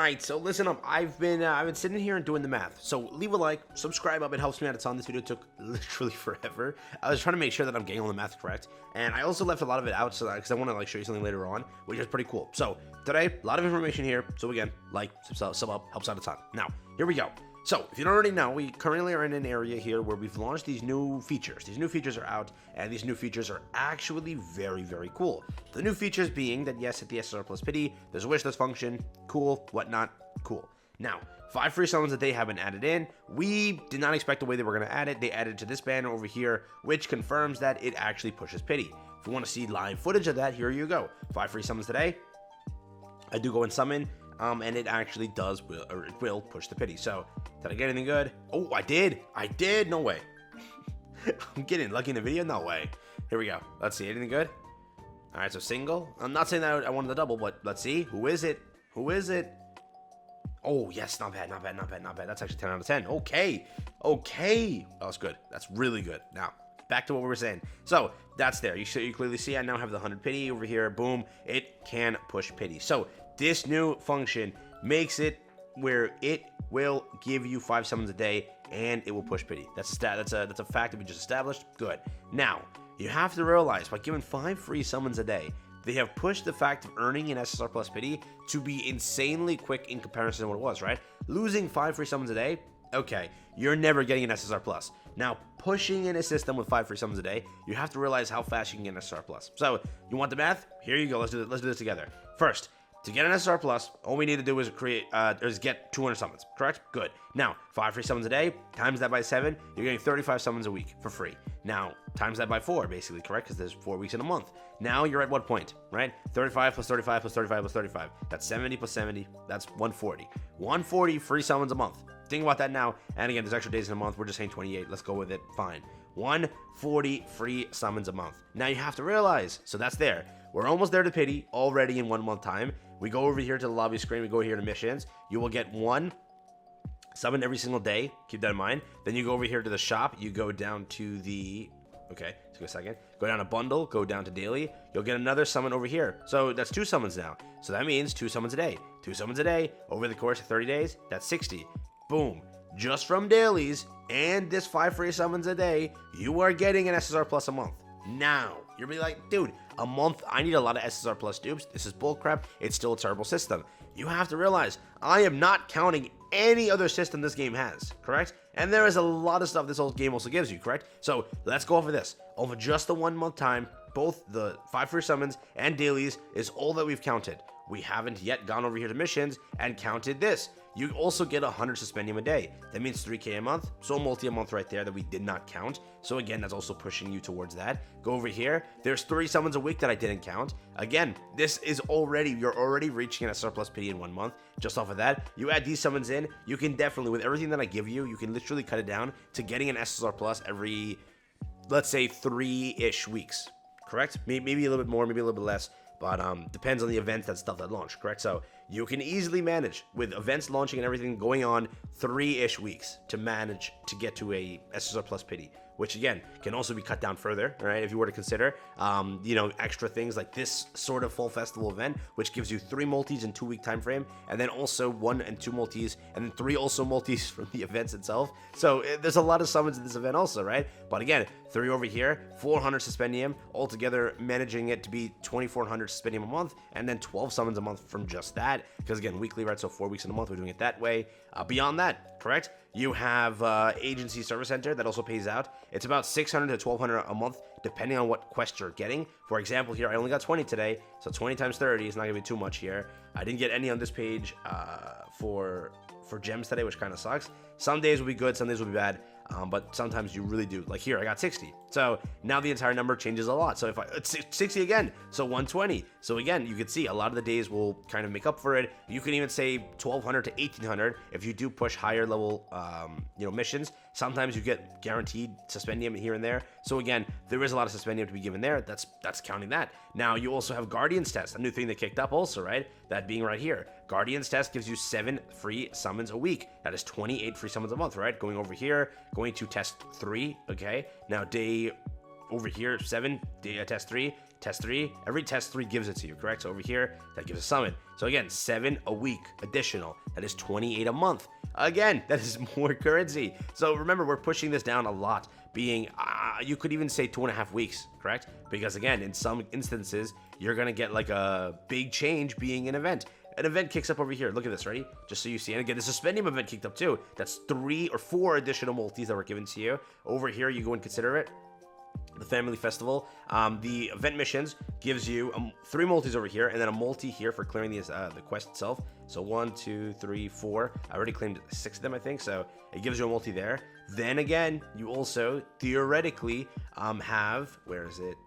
Alright, so listen up. I've been sitting here and doing the math. So leave a like, subscribe up, it helps me out a ton. This video took literally forever. I was trying to make sure that I'm getting all the math correct. And I also left a lot of it out so because I want to like show you something later on, which is pretty cool. So today, a lot of information here. So again, like, sub up, helps out a ton. Now, here we go. So, if you don't already know, we currently are in an area here where we've launched these new features. These new features are out, and these new features are actually very, very cool. The new features being that, yes, at the SSR plus pity, there's a wish list function, cool, whatnot, cool. Now, 5 free summons that they haven't added in, we did not expect the way they were going to add it. They added it to this banner over here, which confirms that it actually pushes pity. If you want to see live footage of that, here you go. 5 free summons today. I do go and summon. And it actually will push the pity. So, did I get anything good? Oh, I did. No way. I'm getting lucky in the video. No way. Here we go. Let's see. Anything good? All right. So single. I'm not saying that I wanted the double, but let's see. Who is it? Oh, yes. Not bad. That's actually 10 out of 10. Okay. That's good. That's really good. Now, back to what we were saying. So, that's there. You clearly see I now have the 100 pity over here. Boom. It can push pity. So, this new function makes it where it will give you 5 summons a day and it will push pity. That's a fact that we just established. Good. Now, you have to realize by giving 5 free summons a day, they have pushed the fact of earning an SSR plus pity to be insanely quick in comparison to what it was, right? Losing 5 free summons a day, okay, you're never getting an SSR plus. Now, pushing in a system with 5 free summons a day, you have to realize how fast you can get an SSR plus. So, you want the math? Here you go. Let's do this together. First, to get an SSR plus, all we need to do is get 200 summons, correct? Good. Now, 5 free summons a day, times that by 7, you're getting 35 summons a week for free. Now, times that by 4, basically, correct? Because there's 4 weeks in a month. Now, you're at what point, right? 35 plus 35 plus 35 plus 35. That's 70 plus 70. That's 140. 140 free summons a month. Think about that now. And again, there's extra days in a month. We're just saying 28. Let's go with it. Fine. 140 free summons a month. Now, you have to realize, so that's there. We're almost there to pity already in 1 month time. We go over here to the lobby screen. We go here to missions. You will get 1 summon every single day. Keep that in mind. Then you go over here to the shop. You go down to the... Okay, take a second. Go down to bundle. Go down to daily. You'll get another summon over here. So that's 2 summons now. So that means 2 summons a day. 2 summons a day over the course of 30 days. That's 60. Boom. Just from dailies and this 5 free summons a day, you are getting an SSR plus a month. Now, you'll be like, dude, a month, I need a lot of SSR plus dupes. This is bullcrap. It's still a terrible system. You have to realize, I am not counting any other system this game has, correct? And there is a lot of stuff this old game also gives you, correct? So, let's go over this. Over just the 1 month time, both the 5 free summons and dailies is all that we've counted. We haven't yet gone over here to missions and counted this. You also get 100 suspendium a day. That means 3k a month, so multi a month right there that we did not count. So again, that's also pushing you towards that. Go over here. There's 3 summons a week that I didn't count. Again, this is you're already reaching a surplus pity in 1 month. Just off of that, you add these summons in, you can definitely, with everything that I give you, you can literally cut it down to getting an SSR plus every, let's say, 3-ish weeks. Correct? Maybe a little bit more, maybe a little bit less. But depends on the events and stuff that launch, correct? So you can easily manage with events launching and everything going on 3-ish weeks to manage to get to a SSR plus pity, which again can also be cut down further, right? If you were to consider, extra things like this sort of fall festival event, which gives you 3 multis in 2-week time frame, and then also 1 and 2 multis, and then 3 also multis from the events itself. So there's a lot of summons in this event also, right? But again, 3 over here, 400 suspendium, altogether managing it to be 2,400 suspendium a month, and then 12 summons a month from just that, because again, weekly, right? So 4 weeks in a month, we're doing it that way. Beyond that, correct? You have agency service center that also pays out. It's about 600 to 1,200 a month, depending on what quest you're getting. For example, here I only got 20 today, so 20 times 30 is not gonna be too much here. I didn't get any on this page for gems today, which kind of sucks. Some days will be good, some days will be bad. But sometimes you really do. Like here, I got 60. So now the entire number changes a lot. So if it's 60 again, so 120. So again, you can see a lot of the days will kind of make up for it. You can even say 1,200 to 1,800 if you do push higher level, missions. Sometimes you get guaranteed suspendium here and there. So again, there is a lot of suspendium to be given there. That's counting that. Now you also have Guardians test, a new thing that kicked up also, right? That being right here. Guardians test gives you 7 free summons a week. That is 28 free summons a month, right? Going over here, going to test 3, okay? Now day over here, 7, test 3, test 3. Every test 3 gives it to you, correct? So over here, that gives a summon. So again, 7 a week additional. That is 28 a month. Again, that is more currency. So remember, we're pushing this down a lot, being, you could even say 2.5 weeks, correct? Because again, in some instances, you're going to get like a big change being an event. An event kicks up over here. Look at this, ready? Just so you see. And again, the Suspendium event kicked up too. That's 3 or 4 additional multis that were given to you. Over here, you go and consider it. The Family Festival. The event missions gives you 3 multis over here, and then a multi here for clearing the quest itself. So 1, 2, 3, 4. I already claimed 6 of them, I think. So it gives you a multi there. Then again, you also theoretically have, where is it?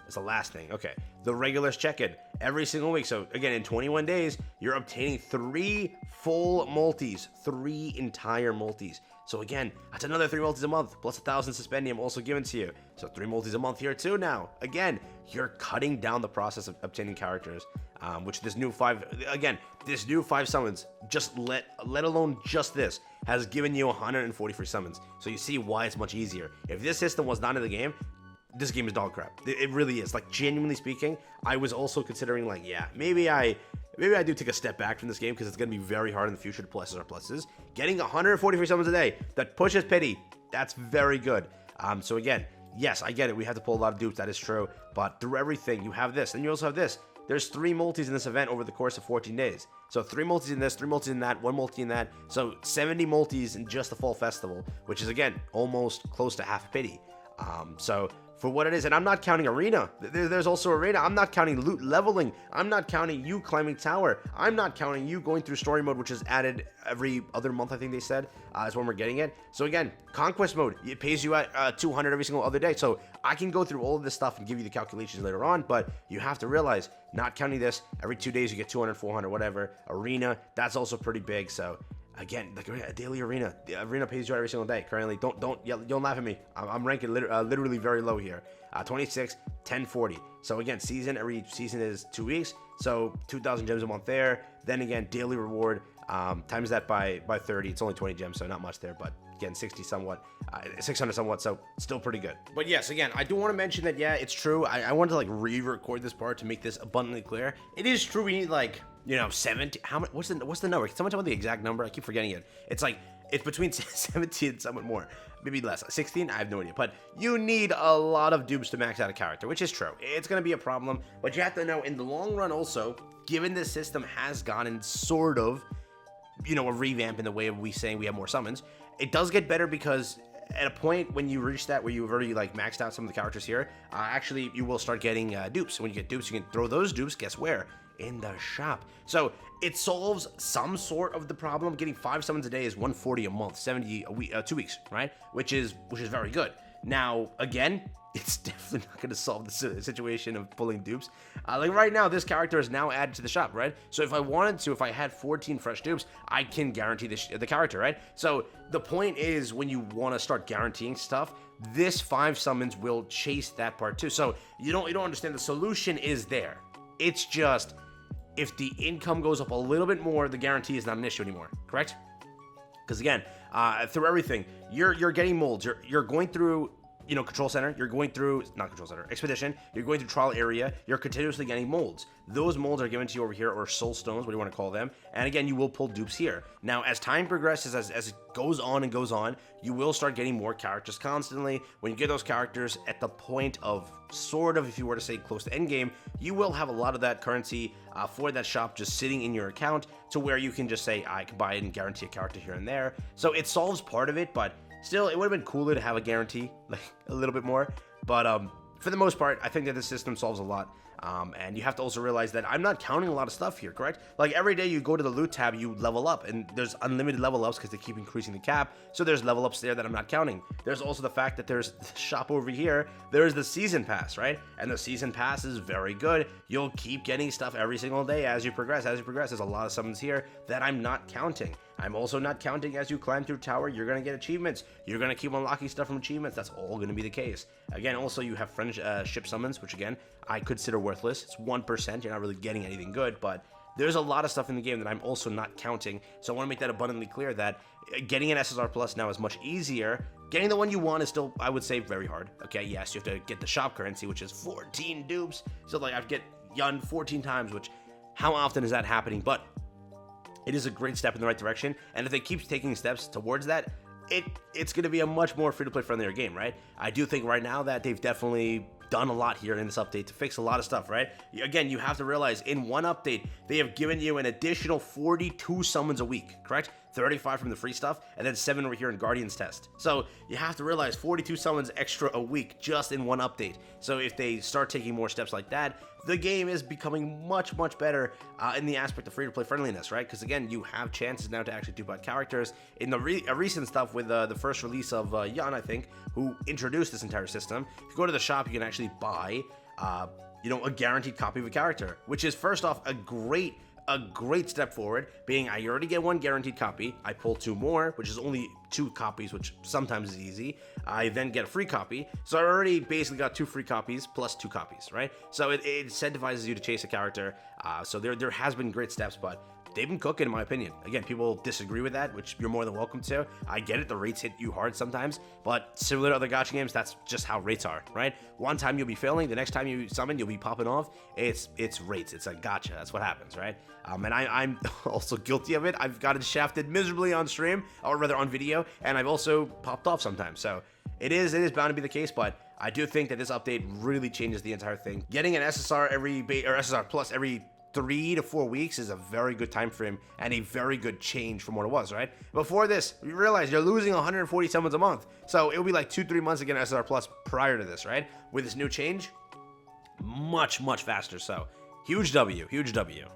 It's the last thing. Okay. The regulars check-in every single week. So again, in 21 days, you're obtaining 3 full multis, 3 entire multis. So again, that's another 3 multis a month, plus 1,000 Suspendium also given to you. So 3 multis a month here too now. Again, you're cutting down the process of obtaining characters, which this new 5 summons, just let alone just this, has given you 143 summons. So you see why it's much easier. If this system was not in the game, this game is dog crap. It really is. Like, genuinely speaking, I was also considering, like, yeah, maybe I do take a step back from this game because it's going to be very hard in the future to pull SSR pluses. Getting 143 summons a day that pushes pity, that's very good. So again, yes, I get it. We have to pull a lot of dupes. That is true. But through everything, you have this. And you also have this. There's 3 multis in this event over the course of 14 days. So 3 multis in this, 3 multis in that, 1 multi in that. So 70 multis in just the Fall Festival, which is, again, almost close to half pity. So for what it is, and I'm not counting arena. There's also arena. I'm not counting loot leveling. I'm not counting you climbing tower. I'm not counting you going through story mode, which is added every other month, I think they said, is when we're getting it. So again, conquest mode, it pays you at 200 every single other day. So I can go through all of this stuff and give you the calculations later on, but you have to realize, not counting this, every 2 days you get 200, 400, whatever. Arena, that's also pretty big. So again, like a daily arena. The arena pays you every single day. Currently, don't laugh at me. I'm ranking literally very low here. 26, 1040. So again, every season is 2 weeks. So 2,000 gems a month there. Then again, daily reward. Times that by 30. It's only 20 gems, so not much there. But again, 60 somewhat, 600 somewhat. So still pretty good. But yes, again, I do want to mention that, yeah, it's true. I wanted to like re-record this part to make this abundantly clear. It is true. We need like, 70. How much? What's the number? Can someone tell me the exact number? I keep forgetting it. It's like, it's between 17 and somewhat more, maybe less. 16. I have no idea. But you need a lot of dupes to max out a character, which is true. It's gonna be a problem, but you have to know in the long run also, given this system has gotten sort of, a revamp in the way of we saying we have more summons. It does get better because at a point when you reach that where you've already like maxed out some of the characters here, actually you will start getting dupes. When you get dupes, you can throw those dupes. Guess where? In the shop. So it solves some sort of the problem. Getting 5 summons a day is 140 a month, 70 a week, 2 weeks, right? Which is very good. Now, again, it's definitely not going to solve the situation of pulling dupes. Like right now, this character is now added to the shop, right? So if I wanted to, if I had 14 fresh dupes, I can guarantee the character, right? So the point is, when you want to start guaranteeing stuff, this 5 summons will chase that part too. So you don't understand. The solution is there. It's just, if the income goes up a little bit more, the guarantee is not an issue anymore, correct? Because again, through everything, you're getting molds. You're going through, control center. You're going through, not control center, expedition. You're going through trial area. You're continuously getting molds. Those molds are given to you over here, or soul stones, what do you want to call them? And again, you will pull dupes here. Now, as time progresses, as it goes on, you will start getting more characters constantly. When you get those characters at the point of sort of, if you were to say close to endgame, you will have a lot of that currency for that shop just sitting in your account, to where you can just say, I can buy it and guarantee a character here and there. So it solves part of it, but still, it would have been cooler to have a guarantee, like a little bit more. But for the most part, I think that this system solves a lot. And you have to also realize that I'm not counting a lot of stuff here, correct? Like every day you go to the loot tab, you level up, and there's unlimited level ups because they keep increasing the cap. So there's level ups there that I'm not counting. There's also the fact that there's the shop over here. There's the season pass, right? And the season pass is very good. You'll keep getting stuff every single day as you progress. There's a lot of summons here that I'm not counting. I'm also not counting as you climb through tower, you're going to get achievements. You're going to keep unlocking stuff from achievements. That's all going to be the case. Again, also you have friendship summons, which again, I consider worthless. It's 1%. You're not really getting anything good, but there's a lot of stuff in the game that I'm also not counting. So I want to make that abundantly clear that getting an SSR Plus now is much easier. Getting the one you want is still, I would say, very hard. Okay, yes, you have to get the shop currency, which is 14 dupes. So like I've get Yun 14 times, which how often is that happening? But it is a great step in the right direction. And if they keep taking steps towards that, it's going to be a much more free-to-play friendlier game, right? I do think right now that they've definitely done a lot here in this update to fix a lot of stuff, right? Again, you have to realize in one update, they have given you an additional 42 summons a week, correct? 35 from the free stuff, and then 7 over here in Guardian's Test. So you have to realize 42 summons extra a week just in one update. So if they start taking more steps like that, the game is becoming much, much better in the aspect of free-to-play friendliness, right? Because again, you have chances now to actually dupe out characters. In the recent stuff with the first release of Yan, I think, who introduced this entire system, if you go to the shop, you can actually buy, a guaranteed copy of a character, which is first off a great step forward, being I already get 1 guaranteed copy, I pull 2 more, which is only 2 copies, which sometimes is easy, I then get a free copy, so I already basically got 2 free copies plus 2 copies, right? So it incentivizes you to chase a character, so there has been great steps, but they've been cooking, in my opinion. Again, people disagree with that, which you're more than welcome to. I get it, the rates hit you hard sometimes, but similar to other gacha games, that's just how rates are, right? One time you'll be failing, the next time you summon, you'll be popping off. It's rates, it's a gacha, that's what happens, right? And I'm also guilty of it. I've gotten shafted miserably on stream, or rather on video, and I've also popped off sometimes, so it is bound to be the case, but I do think that this update really changes the entire thing. Getting an SSR SSR Plus every 3 to 4 weeks is a very good time frame and a very good change from what it was, right? Before this, you realize you're losing 140 summons a month. So it would be like 2-3 months to get an SSR Plus prior to this, right? With this new change, much, much faster. So huge W, huge W.